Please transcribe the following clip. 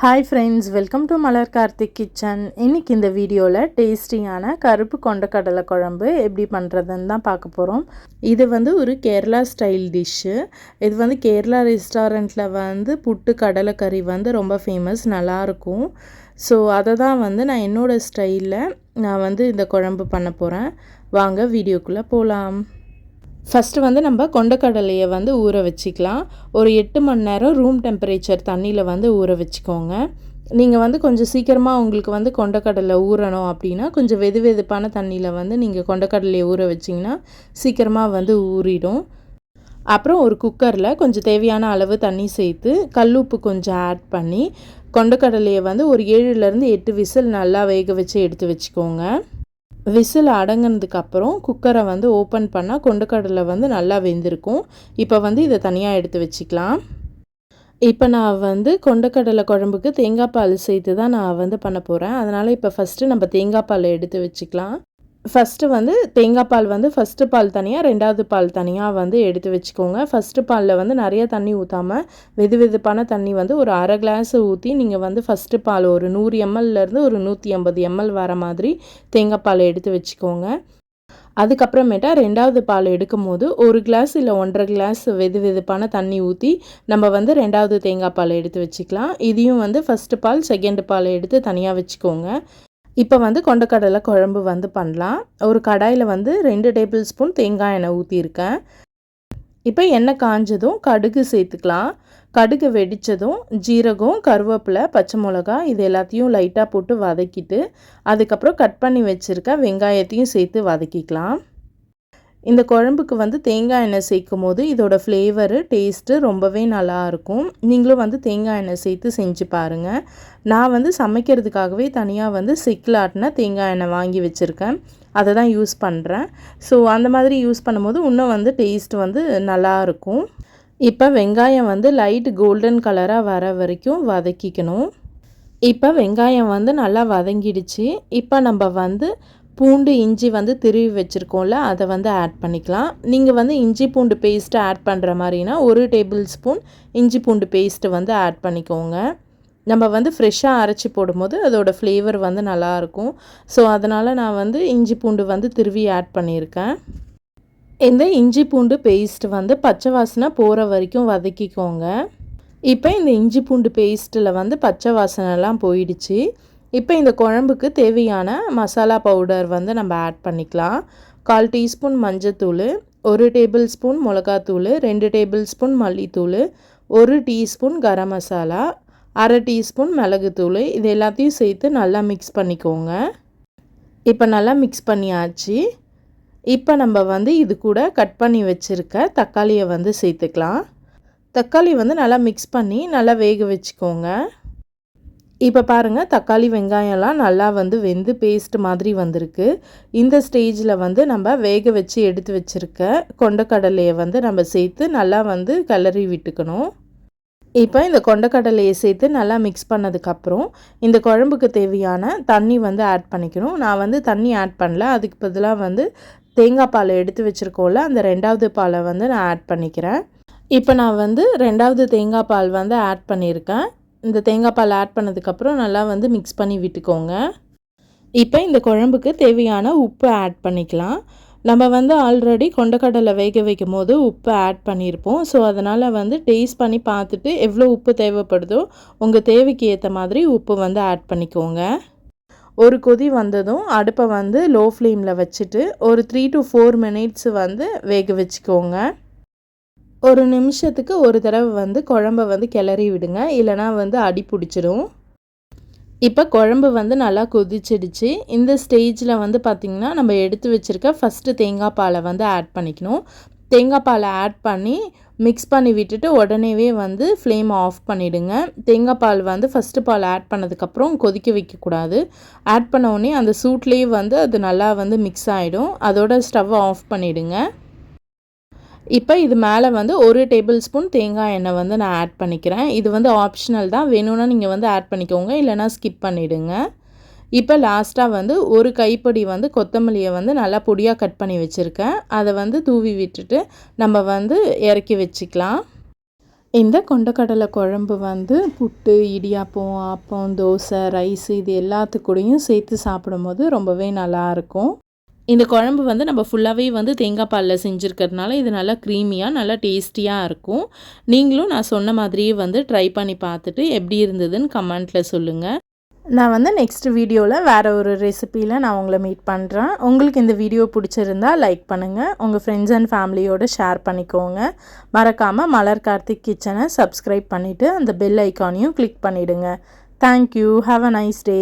Hi friends, welcome to Malar Karthik kitchen. இன்றைக்கி இந்த வீடியோவில் டேஸ்டியான கருப்பு கொண்டக்கடலை குழம்பு எப்படி பண்ணுறதுன்னு தான் பார்க்க போகிறோம். இது ஒரு கேரளா ஸ்டைல் டிஷ்ஷு. இது கேரளா ரெஸ்டாரண்ட்டில் புட்டு கடலைக்கறி ரொம்ப ஃபேமஸ், நல்லாயிருக்கும். ஸோ அதை தான் நான் என்னோடய ஸ்டைலில் நான் இந்த குழம்பு பண்ண போகிறேன். வாங்க வீடியோக்குள்ளே போகலாம். ஃபஸ்ட்டு நம்ம கொண்டக்கடலையை ஊற வச்சுக்கலாம். ஒரு 8 மணி நேரம் ரூம் டெம்பரேச்சர் தண்ணியில் ஊற வச்சுக்கோங்க. நீங்கள் கொஞ்சம் சீக்கிரமாக உங்களுக்கு கொண்டக்கடலை ஊறணும் அப்படின்னா கொஞ்சம் வெது வெதுப்பான தண்ணியில் நீங்கள் கொண்டக்கடலையை ஊற வச்சிங்கன்னா சீக்கிரமாக ஊறிடும். அப்புறம் ஒரு குக்கரில் கொஞ்சம் தேவையான அளவு தண்ணி சேர்த்து கல்லுப்பு கொஞ்சம் ஆட் பண்ணி கொண்டக்கடலையை ஒரு 7லேருந்து 8 விசில் நல்லா வேக வச்சு எடுத்து வச்சுக்கோங்க. விசில் அடங்கினதுக்கப்புறம் குக்கரை ஓப்பன் பண்ணால் கொண்டக்கடலை நல்லா வெந்திருக்கும். இப்போ இதை தனியாக எடுத்து வச்சுக்கலாம். இப்போ நான் கொண்டக்கடலை குழம்புக்கு தேங்காய் பால் சேர்த்து தான் நான் பண்ண போகிறேன். அதனால் இப்போ ஃபஸ்ட்டு நம்ம தேங்காய் பால் எடுத்து வச்சுக்கலாம். ஃபஸ்ட்டு தேங்காய் பால் ஃபஸ்ட்டு பால் தனியாக, ரெண்டாவது பால் தனியாக எடுத்து வச்சுக்கோங்க. ஃபஸ்ட்டு பாலில் நிறையா தண்ணி ஊற்றாமல் வெது வெதுப்பான தண்ணி ஒரு அரை கிளாஸ் ஊற்றி நீங்கள் ஃபஸ்ட்டு பால் ஒரு 100 mlலேருந்து ஒரு 150 ml வர மாதிரி தேங்காய் பால் எடுத்து வச்சுக்கோங்க. அதுக்கப்புறமேட்டா ரெண்டாவது பால் எடுக்கும் போது 1 கிளாஸ் இல்லை 1.5 கிளாஸ் வெது வெதுப்பான தண்ணி ஊற்றி நம்ம ரெண்டாவது தேங்காய் பால் எடுத்து வச்சுக்கலாம். இதையும் ஃபஸ்ட்டு பால் செகண்ட் பால் எடுத்து தனியாக வச்சுக்கோங்க. இப்போ கொண்டக்கடலை குழம்பு பண்ணலாம். ஒரு கடாயில் 2 டேபிள் ஸ்பூன் தேங்காய் எண்ணெய் ஊற்றியிருக்கேன். இப்போ எண்ணெய் காஞ்சதும் கடுகு சேர்த்துக்கலாம். கடுகு வெடித்ததும் ஜீரகம், கருவேப்பிலை, பச்சை மிளகா இது எல்லாத்தையும் லைட்டாக போட்டு வதக்கிட்டு அதுக்கப்புறம் கட் பண்ணி வச்சுருக்க வெங்காயத்தையும் சேர்த்து வதக்கிக்கலாம். இந்த குழம்புக்கு தேங்காய் எண்ணெய் சேர்க்கும் போது இதோட ஃப்ளேவரு டேஸ்ட்டு ரொம்பவே நல்லாயிருக்கும். நீங்களும் தேங்காய் எண்ணெய் சேர்த்து செஞ்சு பாருங்கள். நான் சமைக்கிறதுக்காகவே தனியாக செக்கில் ஆட்டின தேங்காய் எண்ணெய் வாங்கி வச்சுருக்கேன். அதை தான் யூஸ் பண்ணுறேன். ஸோ அந்த மாதிரி யூஸ் பண்ணும்போது இன்னும் டேஸ்ட் நல்லாயிருக்கும். இப்போ வெங்காயம் லைட் கோல்டன் கலராக வர வரைக்கும் வதக்கிக்கணும். இப்போ வெங்காயம் நல்லா வதங்கிடுச்சு. இப்போ நம்ம பூண்டு இஞ்சி திருவி வச்சுருக்கோம்ல, அதை ஆட் பண்ணிக்கலாம். நீங்கள் இஞ்சி பூண்டு பேஸ்ட்டு ஆட் பண்ணுற மாதிரினா 1 டேபிள் ஸ்பூன் இஞ்சி பூண்டு பேஸ்ட்டு ஆட் பண்ணிக்கோங்க. நம்ம ஃப்ரெஷ்ஷாக அரைச்சி போடும்போது அதோடய ஃப்ளேவர் நல்லாயிருக்கும். ஸோ அதனால் நான் இஞ்சி பூண்டு திருவி ஆட் பண்ணியிருக்கேன். இந்த இஞ்சி பூண்டு பேஸ்ட் பச்சை வாசனை போகிற வரைக்கும் வதக்கிக்கோங்க. இப்போ இந்த இஞ்சி பூண்டு பேஸ்ட்டில் பச்சை வாசனைலாம் போயிடுச்சு. இப்போ இந்த குழம்புக்கு தேவையான மசாலா பவுடர் நம்ம ஆட் பண்ணிக்கலாம். 1/4 டீஸ்பூன் மஞ்சத்தூள், 1 டேபிள் ஸ்பூன் மிளகாத்தூள், 2 டேபிள் ஸ்பூன் மல்லித்தூள், 1 டீஸ்பூன் கரம் மசாலா, அரை டீஸ்பூன் மிளகுத்தூள் இது எல்லாத்தையும் சேர்த்து நல்லா மிக்ஸ் பண்ணிக்கோங்க. இப்போ நல்லா மிக்ஸ் பண்ணியாச்சு. இப்போ நம்ம இது கூட கட் பண்ணி வச்சுருக்க தக்காளியை சேர்த்துக்கலாம். தக்காளி நல்லா மிக்ஸ் பண்ணி நல்லா வேக வச்சுக்கோங்க. இப்போ பாருங்கள், தக்காளி வெங்காயம்லாம் நல்லா வெந்து பேஸ்ட் மாதிரி வந்திருக்கு. இந்த ஸ்டேஜில் நம்ம வேக வச்சு எடுத்து வச்சுருக்க கொண்டக்கடலையை நம்ம சேர்த்து நல்லா கிளறி விட்டுக்கணும். இப்போ இந்த கொண்டக்கடலையை சேர்த்து நல்லா மிக்ஸ் பண்ணதுக்கப்புறம் இந்த குழம்புக்கு தேவையான தண்ணி ஆட் பண்ணிக்கணும். நான் தண்ணி ஆட் பண்ணல. அதுக்கு பதிலாக தேங்காய் பாலை எடுத்து வச்சுருக்கோம்ல, அந்த ரெண்டாவது பாலை நான் ஆட் பண்ணிக்கிறேன். இப்போ நான் ரெண்டாவது தேங்காய் பால் ஆட் பண்ணியிருக்கேன். இந்த தேங்காய் பால் ஆட் பண்ணதுக்கப்புறம் நல்லா மிக்ஸ் பண்ணி விட்டுக்கோங்க. இப்போ இந்த குழம்புக்கு தேவையான உப்பு ஆட் பண்ணிக்கலாம். நம்ம ஆல்ரெடி கொண்டக்கடலை வேக வைக்கும் போது உப்பு ஆட் பண்ணியிருப்போம். ஸோ அதனால் டேஸ்ட் பண்ணி பார்த்துட்டு எவ்வளோ உப்பு தேவைப்படுதோ உங்கள் தேவைக்கு ஏற்ற மாதிரி உப்பு ஆட் பண்ணிக்கோங்க. ஒரு கொதி வந்ததும் அடுப்பை லோ ஃப்ளேமில் வச்சுட்டு ஒரு 3 to 4 மினிட்ஸ் வேக வச்சுக்கோங்க. ஒரு நிமிஷத்துக்கு ஒரு தடவை குழம்பை கிளறி விடுங்க, இல்லைனா அடி பிடிச்சிடும். இப்போ குழம்பு நல்லா கொதிச்சிடுச்சு. இந்த ஸ்டேஜில் பார்த்திங்கன்னா நம்ம எடுத்து வச்சுருக்க ஃபஸ்ட்டு தேங்காய் பாலை ஆட் பண்ணிக்கணும். தேங்காய் பாலை ஆட் பண்ணி மிக்ஸ் பண்ணி விட்டுட்டு உடனேவே ஃப்ளேம் ஆஃப் பண்ணிவிடுங்க. தேங்காய் பால் ஃபஸ்ட்டு பால் ஆட் பண்ணதுக்கப்புறம் கொதிக்க வைக்கக்கூடாது. ஆட் பண்ண உடனே அந்த சூட்லேயே அது நல்லா மிக்ஸ் ஆகிடும். அதோட ஸ்டவ்வை ஆஃப் பண்ணிவிடுங்க. இப்போ இது மேலே 1 டேபிள் ஸ்பூன் தேங்காய் எண்ணெய் நான் ஆட் பண்ணிக்கிறேன். இது ஆப்ஷனல் தான், வேணும்னா நீங்கள் ஆட் பண்ணிக்கோங்க, இல்லைனா ஸ்கிப் பண்ணிவிடுங்க. இப்போ லாஸ்ட்டாக ஒரு கைப்பொடி கொத்தமல்லியை நல்லா பொடியாக கட் பண்ணி வச்சுருக்கேன். அதை தூவி விட்டுட்டு நம்ம இறக்கி வச்சுக்கலாம். இந்த கொண்டக்கடலை குழம்பு வந்து புட்டு, இடியாப்பம், ஆப்பம், தோசை, ரைஸ் இது எல்லாத்துக்கூடயும் சேர்த்து சாப்பிடும்போது ரொம்பவே நல்லாயிருக்கும். இந்த குழம்பு வந்து நம்ம ஃபுல்லாகவே வந்து தேங்காய் பாலில் செஞ்சுருக்கிறதுனால இது நல்லா க்ரீமியாக நல்லா டேஸ்டியாக இருக்கும். நீங்களும் நான் சொன்ன மாதிரியே வந்து ட்ரை பண்ணி பார்த்துட்டு எப்படி இருந்ததுன்னு கமெண்ட்டில் சொல்லுங்கள். நான் வந்து நெக்ஸ்ட் வீடியோவில் வேறு ஒரு ரெசிப்பியில் நான் உங்களை மீட் பண்ணுறேன். உங்களுக்கு இந்த வீடியோ பிடிச்சிருந்தா லைக் பண்ணுங்கள். உங்கள் ஃப்ரெண்ட்ஸ் அண்ட் ஃபேமிலியோடு ஷேர் பண்ணிக்கோங்க. மறக்காமல் மலர் கார்த்திக் கிச்சனை சப்ஸ்கிரைப் பண்ணிவிட்டு அந்த பெல் ஐக்கானையும் கிளிக் பண்ணிவிடுங்க. Thank you. Have a nice day.